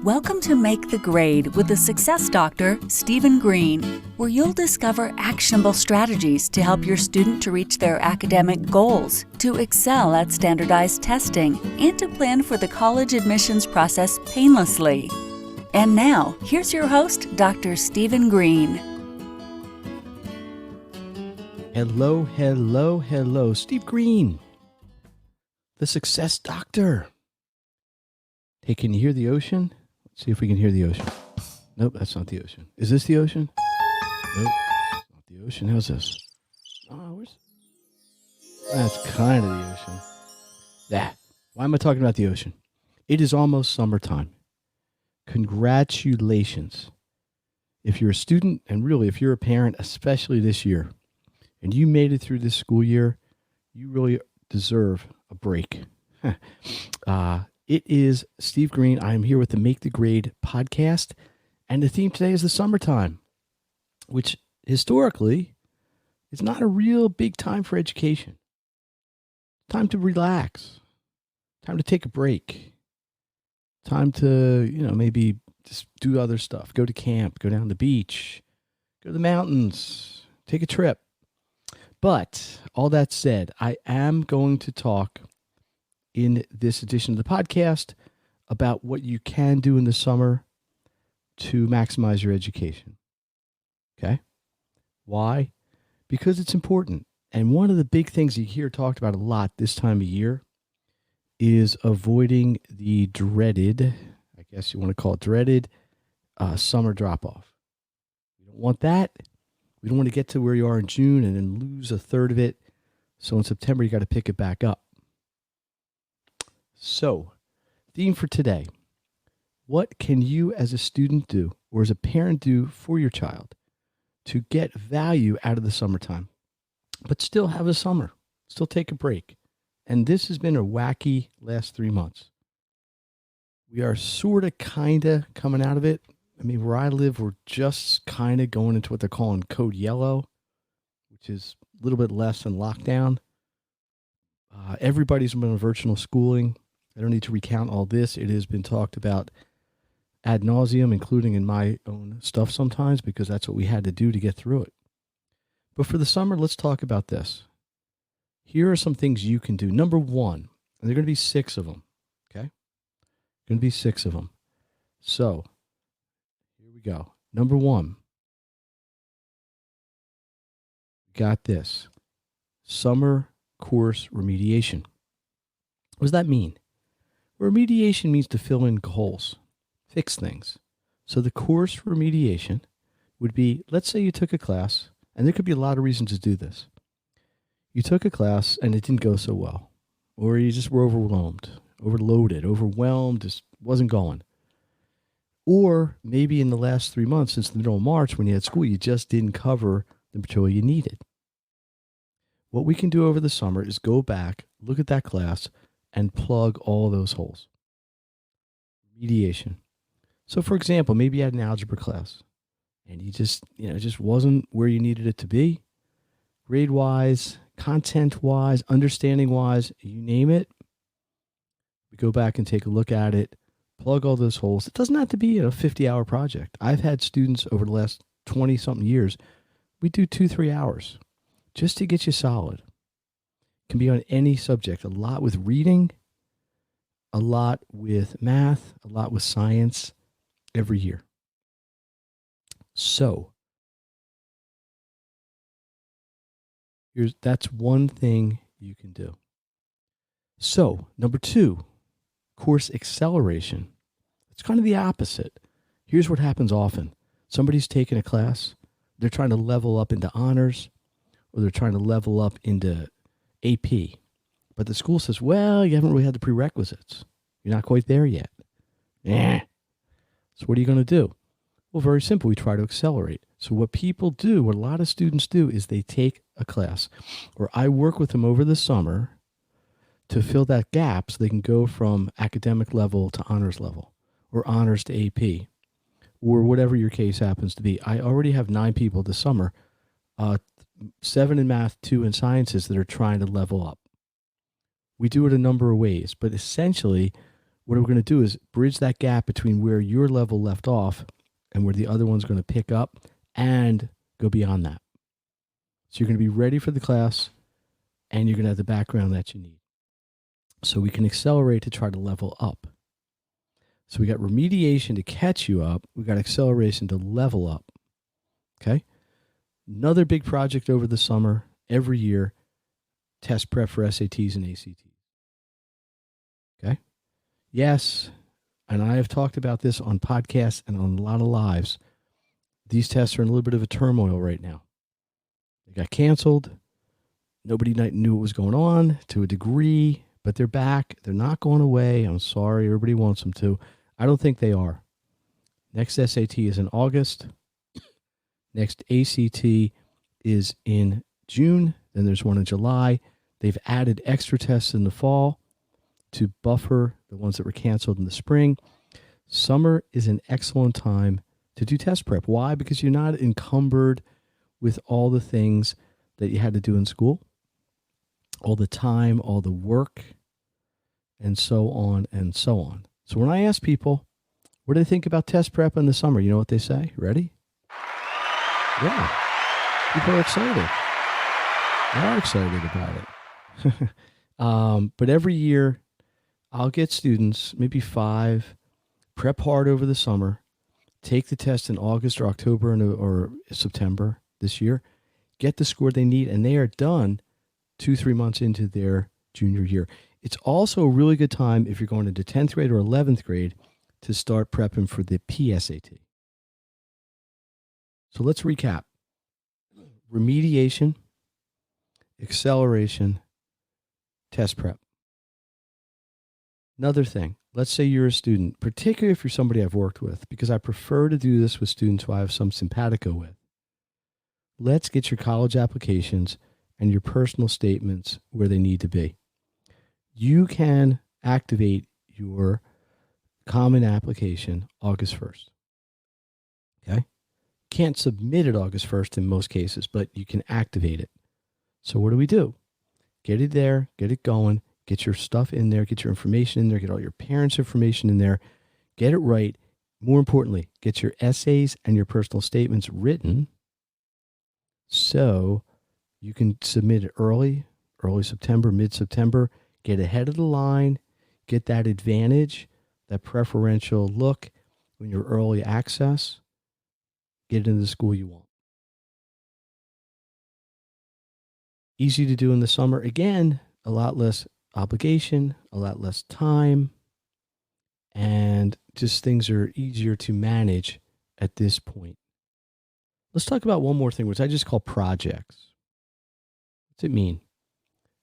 Welcome to Make the Grade with the Success Doctor, Stephen Greene, where you'll discover actionable strategies to help your student to reach their academic goals, to excel at standardized testing, and to plan for the college admissions process painlessly. And now, here's your host, Dr. Stephen Greene. Hello, Steve Greene, the Success Doctor. Hey, can you hear the ocean? Let's see if we can hear the ocean. Nope, that's not the ocean. Is this the ocean? Nope, it's not the ocean. How's this? Oh, that's kind of the ocean. Why am I talking about the ocean? It is almost summertime. Congratulations. If you're a student, and really if you're a parent, especially this year, and you made it through this school year, you really deserve a break. It is Steve Greene. I am here with the Make the Grade podcast, and the theme today is the summertime, which historically is not a real big time for education. Time to relax. Time to take a break. Time to, maybe just do other stuff. Go to camp, go down to the beach, go to the mountains, take a trip. But all that said, I am going to talk in this edition of the podcast about what you can do in the summer to maximize your education. Okay? Why? Because it's important. And one of the big things you hear talked about a lot this time of year is avoiding the dreaded, I guess you want to call it dreaded, summer drop-off. We don't want that. We don't want to get to where you are in June and then lose a third of it. So in September, you got to pick it back up. So, theme for today. What can you as a student do or as a parent do for your child to get value out of the summertime, but still have a summer, still take a break? And this has been a wacky last 3 months. We are sort of kind of coming out of it. I mean, where I live, we're just kind of going into what they're calling code yellow, which is a little bit less than lockdown. Everybody's been on virtual schooling. I don't need to recount all this. It has been talked about ad nauseum, including in my own stuff sometimes, because that's what we had to do to get through it. But for the summer, let's talk about this. Here are some things you can do. Number one, and there are going to be 6 of them, okay? Going to be 6 of them. So, here we go. Number one, got this. Summer course remediation. What does that mean? Remediation means to fill in holes, fix things. So the course remediation would be, let's say you took a class, and there could be a lot of reasons to do this. You took a class and it didn't go so well, or you just were overloaded, overwhelmed, just wasn't going. Or maybe in the last 3 months, since the middle of March when you had school, you just didn't cover the material you needed. What we can do over the summer is go back, look at that class, and plug all those holes. Remediation. So for example, maybe you had an algebra class and you just wasn't where you needed it to be. Grade-wise, content-wise, understanding-wise, you name it. We go back and take a look at it, plug all those holes. It doesn't have to be a 50-hour project. I've had students over the last 20-something years, we do 2-3 hours just to get you solid. Can be on any subject, a lot with reading, a lot with math, a lot with science every year. So, that's one thing you can do. So, number 2, course acceleration. It's kind of the opposite. Here's what happens often. Somebody's taking a class, they're trying to level up into honors, or they're trying to level up into AP. But the school says, well, you haven't really had the prerequisites. You're not quite there yet. So what are you going to do? Well, very simple. We try to accelerate. So what people do, what a lot of students do, is they take a class, or I work with them over the summer to fill that gap so they can go from academic level to honors level, or honors to AP, or whatever your case happens to be. I already have 9 people this summer, 7 in math, 2 in sciences, that are trying to level up. We do it a number of ways, but essentially What we're going to do is bridge that gap between where your level left off and where the other one's going to pick up and go beyond that. So you're going to be ready for the class and you're going to have the background that you need. So we can accelerate to try to level up. So we got remediation to catch you up. We got acceleration to level up. Okay. Another big project over the summer, every year, test prep for SATs and ACTs. Okay. Yes. And I have talked about this on podcasts and on a lot of lives. These tests are in a little bit of a turmoil right now. They got canceled. Nobody knew what was going on to a degree, but they're back. They're not going away. I'm sorry. Everybody wants them to. I don't think they are. Next SAT is in August. Next ACT is in June. Then there's one in July. They've added extra tests in the fall to buffer the ones that were canceled in the spring. Summer is an excellent time to do test prep. Why? Because you're not encumbered with all the things that you had to do in school, all the time, all the work, and so on and so on. So when I ask people, what do they think about test prep in the summer? You know what they say? Ready? Yeah. People are excited. They are excited about it. But every year, I'll get students, maybe 5, prep hard over the summer, take the test in August or October or September this year, get the score they need, and they are done 2-3 months into their junior year. It's also a really good time if you're going into 10th grade or 11th grade to start prepping for the PSAT. So let's recap. Remediation, acceleration, test prep. Another thing, let's say you're a student, particularly if you're somebody I've worked with, because I prefer to do this with students who I have some simpatico with. Let's get your college applications and your personal statements where they need to be. You can activate your common application August 1st. Okay? Can't submit it August 1st in most cases, but you can activate it. So what do? Get it there, get it going, get your stuff in there, get your information in there, get all your parents' information in there, get it right. More importantly, get your essays and your personal statements written so you can submit it early September, mid-September, get ahead of the line, get that advantage, that preferential look when you're early access, get it into the school you want. Easy to do in the summer. Again, a lot less obligation, a lot less time, and just things are easier to manage at this point. Let's talk about one more thing, which I just call projects. What's it mean?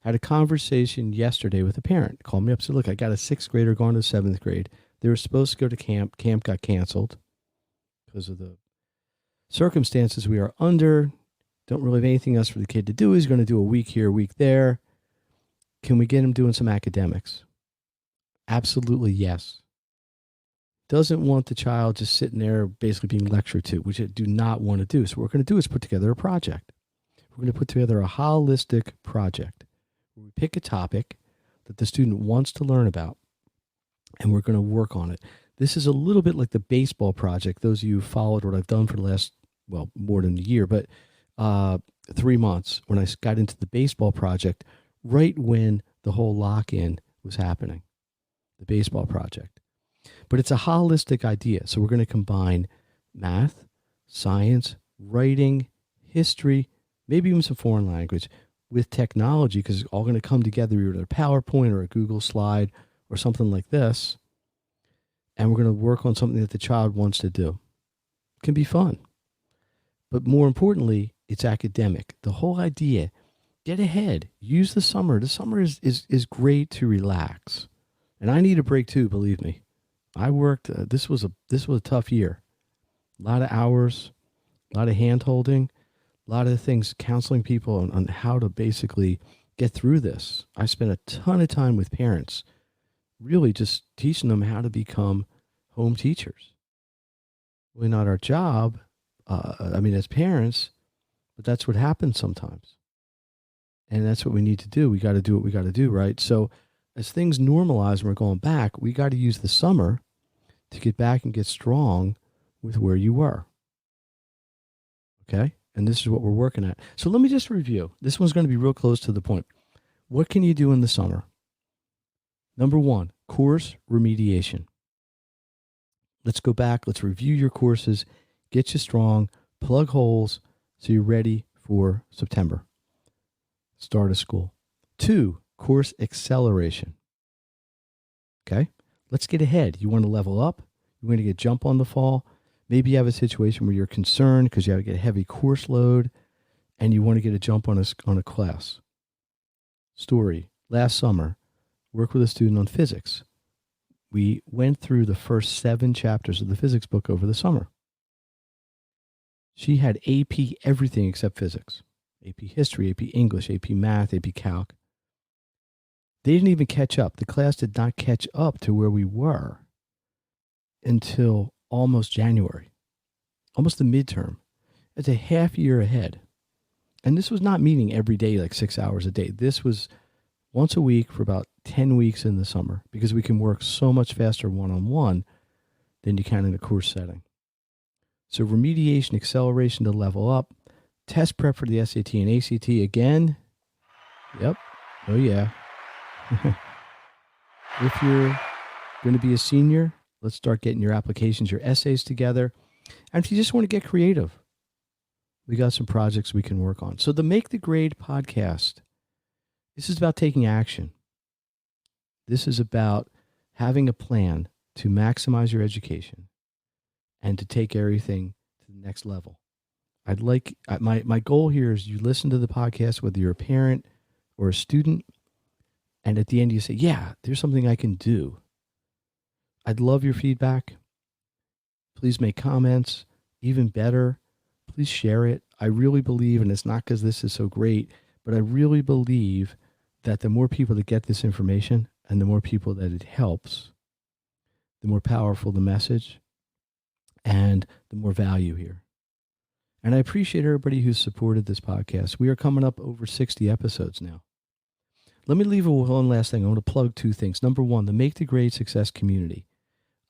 I had a conversation yesterday with a parent. Called me up and said, look, I got a 6th grader going to 7th grade. They were supposed to go to camp. Camp got canceled because of the circumstances we are under. Don't really have anything else for the kid to do. He's going to do a week here, a week there. Can we get him doing some academics? Absolutely yes. Doesn't want the child just sitting there basically being lectured to, which I do not want to do. So what we're going to do is put together a project. We're going to put together a holistic project. We pick a topic that the student wants to learn about, and we're going to work on it. This is a little bit like the baseball project. Those of you who followed what I've done for the last, more than a year, but 3 months when I got into the baseball project, right when the whole lock-in was happening, the baseball project. But it's a holistic idea. So we're going to combine math, science, writing, history, maybe even some foreign language with technology, because it's all going to come together either a PowerPoint or a Google slide or something like this. And we're going to work on something that the child wants to do. It can be fun. But more importantly, it's academic. The whole idea, get ahead. Use the summer. The summer is great to relax. And I need a break too, believe me. I worked, this was a tough year. A lot of hours, a lot of hand-holding, a lot of things, counseling people on how to basically get through this. I spent a ton of time with parents, really just teaching them how to become home teachers. Really not our job, as parents, but that's what happens sometimes. And that's what we need to do. We got to do what we got to do, right? So as things normalize and we're going back, we got to use the summer to get back and get strong with where you were. Okay? And this is what we're working at. So let me just review. This one's going to be real close to the point. What can you do in the summer? Number 1, course remediation. Let's go back. Let's review your courses, get you strong, plug holes so you're ready for September. Start of school. 2, course acceleration. Okay? Let's get ahead. You want to level up. You want to get jump on the fall. Maybe you have a situation where you're concerned because you have to get a heavy course load and you want to get a jump on a class. Story. Last summer, worked with a student on physics. We went through the first 7 chapters of the physics book over the summer. She had AP everything except physics. AP history, AP English, AP math, AP calc. They didn't even catch up. The class did not catch up to where we were until almost January, almost the midterm. It's a half year ahead. And this was not meeting every day, like 6 hours a day. This was once a week for about 10 weeks in the summer because we can work so much faster one-on-one than you can in a course setting. So remediation, acceleration to level up, test prep for the SAT and ACT again. Yep. Oh, yeah. If you're going to be a senior, let's start getting your applications, your essays together. And if you just want to get creative, we got some projects we can work on. So the Make the Grade podcast, this is about taking action. This is about having a plan to maximize your education and to take everything to the next level. I'd like, my goal here is you listen to the podcast, whether you're a parent or a student, and at the end you say, yeah, there's something I can do. I'd love your feedback. Please make comments. Even better, please share it. I really believe, and it's not because this is so great, but I really believe that the more people that get this information and the more people that it helps, the more powerful the message and the more value here. And I appreciate everybody who's supported this podcast. We are coming up over 60 episodes now. Let me leave with one last thing. I want to plug 2 things. Number 1, the Make the Grade Success community.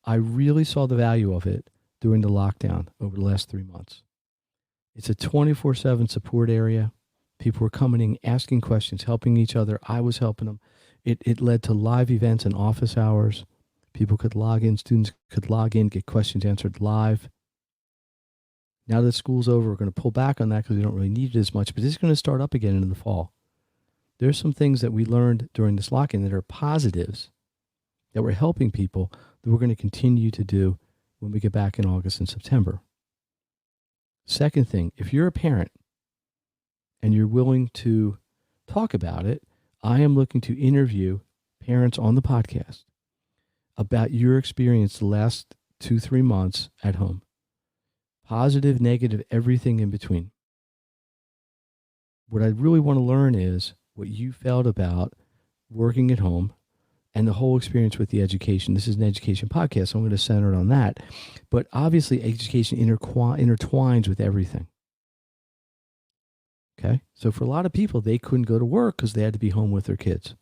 I really saw the value of it during the lockdown over the last 3 months. It's a 24/7 support area. People were coming in, asking questions, helping each other. I was helping them. It led to live events and office hours. People could log in, students could log in, get questions answered live. Now that school's over, we're going to pull back on that because we don't really need it as much, but this is going to start up again in the fall. There's some things that we learned during this lock-in that are positives, that we're helping people, that we're going to continue to do when we get back in August and September. Second thing, if you're a parent and you're willing to talk about it, I am looking to interview parents on the podcast about your experience the last 2-3 months at home. Positive, negative, everything in between. What I really want to learn is what you felt about working at home and the whole experience with the education. This is an education podcast, so I'm going to center it on that. But obviously, education intertwines with everything. Okay? So for a lot of people, they couldn't go to work because they had to be home with their kids.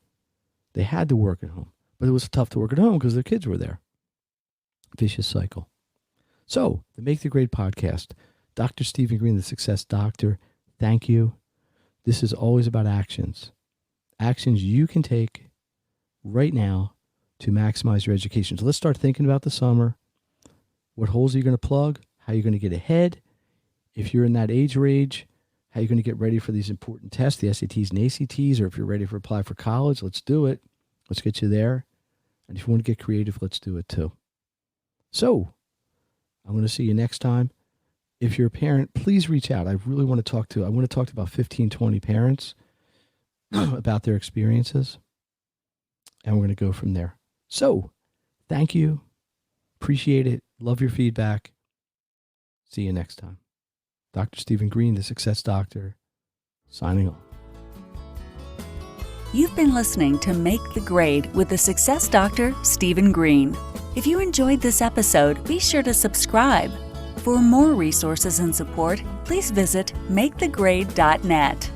They had to work at home. But it was tough to work at home because their kids were there. Vicious cycle. So, the Make the Grade podcast. Dr. Stephen Greene, the Success Doctor, thank you. This is always about actions. Actions you can take right now to maximize your education. So let's start thinking about the summer. What holes are you going to plug? How are you going to get ahead? If you're in that age range, how are you going to get ready for these important tests, the SATs and ACTs, or if you're ready to apply for college, let's do it. Let's get you there. And if you want to get creative, let's do it too. So, I'm going to see you next time. If you're a parent, please reach out. I really want to talk to about 15, 20 parents about their experiences. And we're going to go from there. So, thank you. Appreciate it. Love your feedback. See you next time. Dr. Stephen Greene, the Success Doctor, signing off. You've been listening to Make the Grade with the Success Doctor, Stephen Greene. If you enjoyed this episode, be sure to subscribe. For more resources and support, please visit makethegrade.net.